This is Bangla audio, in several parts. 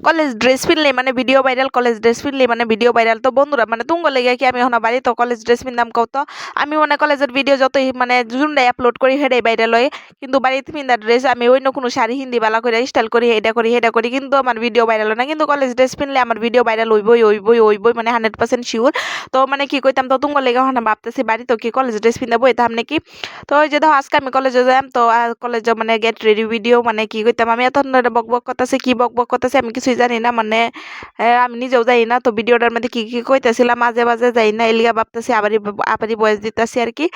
কলেজ ড্রেস পিনলে মানে ভিডিও ভাইরাল, কলেজ ড্রেস পিনলে মানে ভিডিও ভাইরাল। তো বন্ধুরা মানে তুঙ্গ লেগে কি আমি এখন বাড়ি তো কলেজ ড্রেস পিনতাম কও তো। আমি মানে কলেজের ভিডিও যতই মানে জুনটাই আপলোড করি হেডাই ভাইরাল হয়, কিন্তু বাড়িতে পিন্দা ড্রেস আমি অন্য কোনো শাড়ি হিন্দি বালা করে স্টাইল করি, এটা করি হেডা করি, কিন্তু আমার ভিডিও ভাইরাল হয় না। কিন্তু কলেজ ড্রেস পিনলে আমার ভিডিও ভাইরাল হইবই মানে 100% শিওর। তো মানে কি কইতাম তো তুঙ্গ লেগে এখন ভাবতেছি বাড়ি তো কি কলেজ ড্রেস পিন্দা বইতাম নাকি। তো ওই যে ধরো আজকে আমি কলেজে যাইম, তো কলেজে মানে গেট রেডি ভিডিও মানে কি কইতাম আমি এত বক বক করতেছি, কি বক বক করতেছি আমি কিছুই জানি না, মানে আমি নিজেও যাই না। তো ভিডিওটার মধ্যে কি কি কইতেছিলাম মাঝে মাঝে যাই না, এলিগা ভাবতেছি আবারই বয়স দিতেছি আর কি।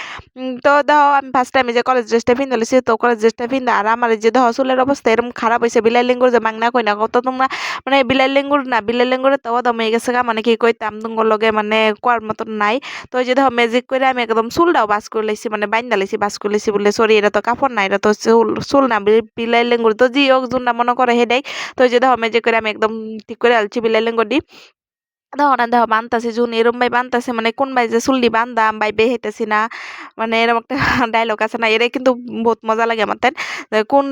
তো দেখো আমি ফার্স্ট টাইমে যে কলেজ ড্রেসটা পিন্ধে লইছি, তো কলেজ ড্রেসটা পিন্ধে আর আমার এই যে দেখো চুলের অবস্থা এরকম খারাপ হয়েছে, বিলাই লিঙ্গুর যে মাংনা কই না কত তোমরা, মানে বিলাই লিঙ্গুর না, বিলাই লিঙ্গুরের তো দম হয়ে গেছে গা, মানে কি কইতাম তুঙ্গর লগে মানে কোয়ার মতন নাই। তো ওই যে দেখো ম্যাজিক করে আমি একদম চুলটাও বাস করে লাইছি, মানে বাইন্দা লাইছি বাস করে লাইছি বলে, সরি এটা তো কাপড় না, এটা তো চুল চুল না, বিলাই লিঙ্গুর তো জি হোক জুনটা মনে করে হেডাই। তো ওই যে দেখো ম্যাজিক করে আমি একদম ঠিক করে আলছি বিলাই লিঙ্গুর দি। দেখো না দেখো বানতাছি জুন এরম ভাই বানতাছে, মানে কোন ভাই যে চুল্লি বান্দাম ভাই বেহেতেছি না, মানে এরকম একটা ডায়লগ আছে না, এরা কিন্তু বহুত মজা লাগে আমার তাই। কোন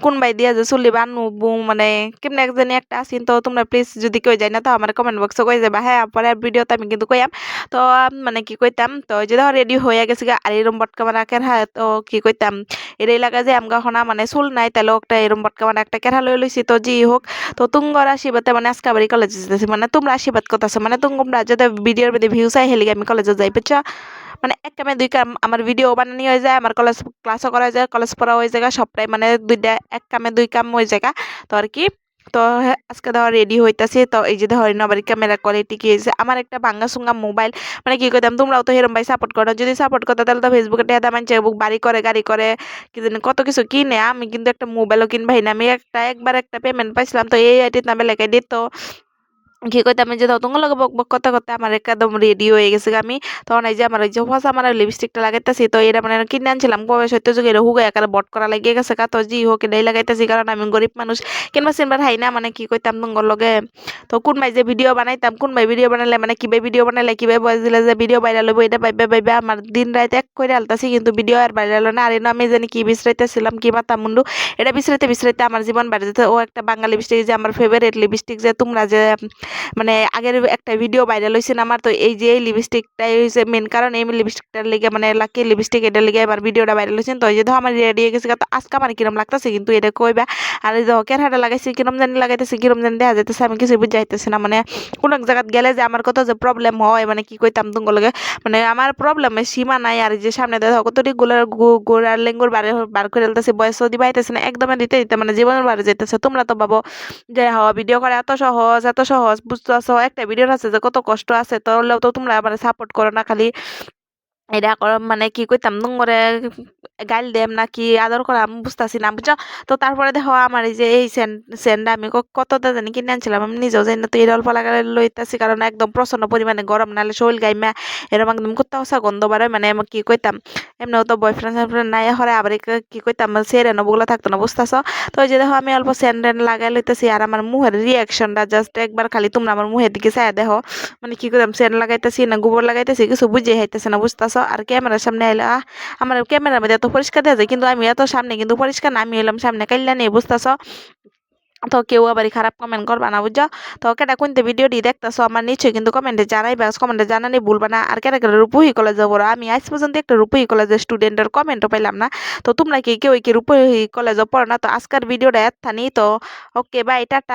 কোন ভাই দিয়া যে চুল্লি বানবো, মানে কেমনে একজনই একটা আসিন। তো তোমরা প্লিজ যদি কেউ যায় না তো আমার কমেন্ট বক্সে কই যাবা, হ্যাঁ পরে ভিডিওতে আমি কিন্তু কইয়াম। তো মানে কি কইতাম, তো ওই যে দেখো রেডি হয়ে গেছে গা, আর এরম বটকা মানে কেরহা, তো কি কইতাম এর এলাকা যে আমগা হনা মানে চুল নাই, তাহলে একটা এরম বটকা মানে একটা কেরহা লই লইছি। তো জি হোক, তো তুঙ্গর আশীর্বাদে মানে আজকে আবার কলেজে যেতেছি, মানে তোমরা আশীর্বাদ করতেছো, মানে তোমরা যাতে ভিডিওর মধ্যে ভিউজ আই হেলিগে আমি কলেজে যাই বুঝছো। মানে এক কামে দুই কাম, আমার ভিডিও বানানি হয়ে যায়, আমার কলেজ ক্লাসও করা যায়, কলেজ পড়া হয়ে যায়, সবটাই মানে দুইটা এক কামে দুই কাম হয়ে যায়। তো আর কি, তো আজকে ধর রেডি হইতাছি, তো এই যে ধর আবার ক্যামেরা কোয়ালিটি কি হয়েছে, আমার একটা ভাঙ্গা সুঙ্গা মোবাইল, মানে কি কইতাম তোমরাও তো হেরম ভাই সাপোর্ট করো, যদি সাপোর্ট করতে তাহলে তো ফেসবুকে টেহাদা মানছে বুক বাড়ি করে গাড়ি করে কি জানি কত কিছু কিনে, আমি কিন্তু একটা মোবাইলও কিনবাই না। আমি একবার একটা পেমেন্ট পাইছিলাম, তো এই আইটির নামে লেখাই দিত। তো কি কইতাম এই যে দাও তোমার লগে বক বক করতে করতে আমার একদম রেডি হয়ে গেছে গা আমি। তখন এই যে আমার ওই যে ফার্স্ট আমার লিপস্টিকটা লাগাইতেছি, তো এটা মানে কিনে আনছিলাম কবে সত্য যুগে এটা হুগে একারে বট করা লাগিয়ে গেছে গা। তো জি হোক এটাই লাগাইতেছি, কারণ আমি গরিব মানুষ, কিনবা সিনবার হাই না, মানে কি কইতাম তোমার লগে। তো কোন ভাই যে ভিডিও বানাইতাম, কোন ভাই ভিডিও বানালে মানে কিভাবে ভিডিও বানালে কিভাবে বয়স দিলে যে ভিডিও ভাইরাল হইব, এটা ভাইবে ভাইবে আমার দিন রাত এক করে আলতাছি, কিন্তু ভিডিও আর ভাইরাল হয় না। আর এনে আমি জানি কি বিশ্রাইতেছিলাম কি মাথা মুন্ডু, এটা বিশ্রাইতে বিশ্রাইতে আমার জীবন বাড়ি যেতে। ও একটা বাঙালি লিপস্টিক যে আমার ফেভারিট লিপস্টিক, যে তোমরা যে মানে আগের একটা ভিডিও ভাইরাল হয়েছে না আমার, তো এই যে এই লিপস্টিকটাই হয়েছে মেন কারণ, এই লিপস্টিকটার লেগে মানে লাকি লিপস্টিক এটা লেগে এবার ভিডিওটা ভাইরাল হয়েছে। তো এই যে ধর আমার রেডি হয়ে গেছে, তো আজকে আমার কিরম লাগতেছে কিন্তু এটা কইবা। আর এই যে কেরহাটা লাগাইছি কিরম জানি লাগাইতেছি, কিরম জানি দেখা যাইতেছে, আমি কিছু বুঝাইতেছি না, মানে কোন এক জায়গায় গেলে যে আমার কত যে প্রবলেম হয়, মানে কি কইতাম তোমার লগে, মানে আমার প্রবলেমের সীমা নাই। আর এই যে সামনে দেখো কতটি গোড়ার লেঙ্গুর বার করে ফেলতেছে, বয়সও দিবাইতেছে না, একদমই দিতে দিতে মানে জীবনের বাড়ি যাইতেছে। তোমরা তো ভাবো যে হওয়া ভিডিও করা এত সহজ এত সহজ, বুঝতেছো একটা ভিডিওর আছে যে কত কষ্ট আছে, তাহলেও তো তোমরা মানে সাপোর্ট করো না, খালি এটা করো মানে কি কইতাম করে গাইল দেম নাকি আদর করা আমি বুঝতেছি না বুঝছো। তো তারপরে দেখো আমার এই যে এই সেন্টটা আমি কতটা জানি কিনে আনছিলাম, আমি নিজেও জানি না। তো এই অল্প লাগালে লইতাছি, কারণ একদম প্রচন্ড পরিমাণে গরম, নাহলে শরীর গাইমা এরকম একদম কুত্তা হসা গন্ধ বাড়ায়, মানে আমি কি কইতাম এমনিও তো বয়ফ্রেন্ড নাই হরে, আবার কি কইতাম সেরেন বগুলো থাকতো না বুঝতেছো। তো ওই যে দেখো আমি অল্প সেন্ট লাগাই লইতেছি, আর আমার মুহের রিয়াকশনটা জাস্ট একবার খালি তোমরা আমার মুহের দিকে চাই দেখো, মানে কি করতাম সেন্ট লাগাইতেছি না গোবর লাগাইতেছি কিছু বুঝে হাইতেছে না বুঝতেছো। আর ক্যামেরার সামনে আইলে আমার ক্যামেরার মধ্যে এত পরিষ্কার দেখা যায়, কিন্তু আমি এত সামনে কিন্তু পরিষ্কার না, আমি এলাম সামনে কাইল্লা নেই বুঝতেছো। তো কেউ আবার খারাপ কমেন্ট করবা না বুঝছো। তো কেটা কোনতে ভিডিওটি দেখতেছো আমার নিশ্চয়ই কিন্তু কমেন্টে জানাইবা, কমেন্টে জানানি ভুলবা না। আর কেটা কেটা রূপহী কলেজে পড়ো, আমি আজ পর্যন্ত একটা রূপহী কলেজের স্টুডেন্টের কমেন্টও পাইলাম না। তো তোমরা কি কেউ কি রূপহী কলেজে পড়ো না? তো আজকের ভিডিওটা এত তো ওকে বাই টাটা।